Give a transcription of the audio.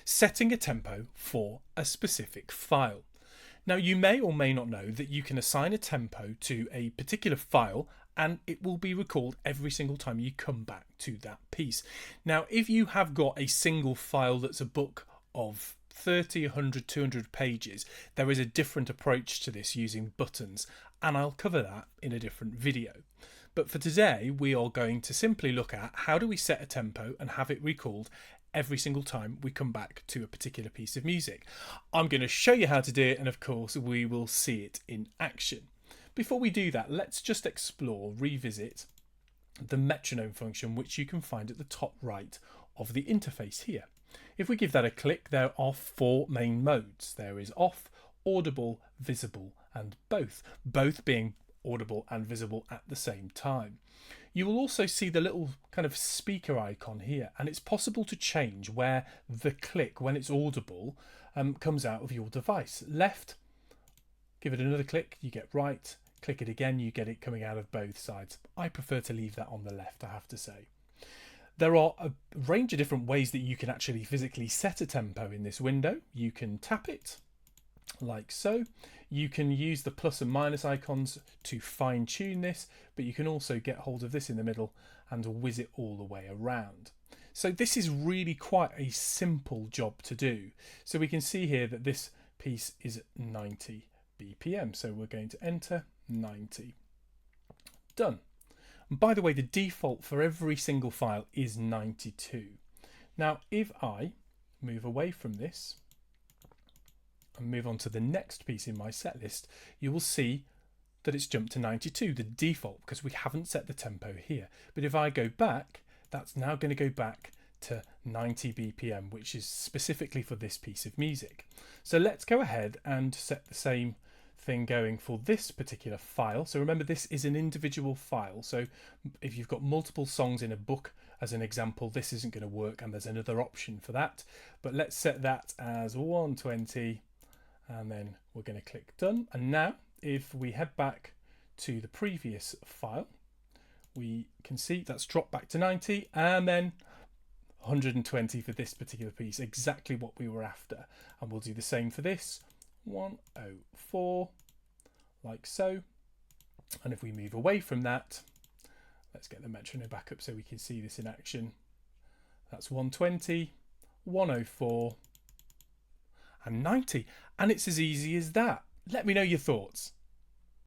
setting a tempo for a specific file. Now, you may or may not know that you can assign a tempo to a particular file and it will be recalled every single time you come back to that piece. Now, if you have got a single file that's a book of 30, 100, 200 pages, there is a different approach to this using buttons, and I'll cover that in a different video. But for today, we are going to simply look at how do we set a tempo and have it recalled every single time we come back to a particular piece of music. I'm going to show you how to do it, and of course we will see it in action. Before we do that, let's just revisit the metronome function, which you can find at the top right of the interface here. If we give that a click, there are 4 main modes. There is off, audible, visible, and both being audible and visible at the same time. You will also see the little kind of speaker icon here, and it's possible to change where the click, when it's audible, comes out of your device. Left, give it another click, you get right. Click it again, you get it coming out of both sides. I prefer to leave that on the left, I have to say. There are a range of different ways that you can actually physically set a tempo in this window. You can tap it, like so. You can use the plus and minus icons to fine tune this, but you can also get hold of this in the middle and whiz it all the way around. So this is really quite a simple job to do. So we can see here that this piece is at 90 BPM. So we're going to enter 90. Done. And by the way, the default for every single file is 92. Now, if I move away from this and move on to the next piece in my set list, you will see that it's jumped to 92, the default, because we haven't set the tempo here. But if I go back, that's now going to go back to 90 BPM, which is specifically for this piece of music. So let's go ahead and set the same thing going for this particular file. So remember, this is an individual file. So if you've got multiple songs in a book, as an example, this isn't going to work, and there's another option for that. But let's set that as 120, and then we're going to click done. And now if we head back to the previous file, we can see that's dropped back to 90, and then 120 for this particular piece, exactly what we were after. And we'll do the same for this, 104, like so. And if we move away from that, let's get the metronome back up so we can see this in action. That's 120, 104, and 90. And it's as easy as that. Let me know your thoughts.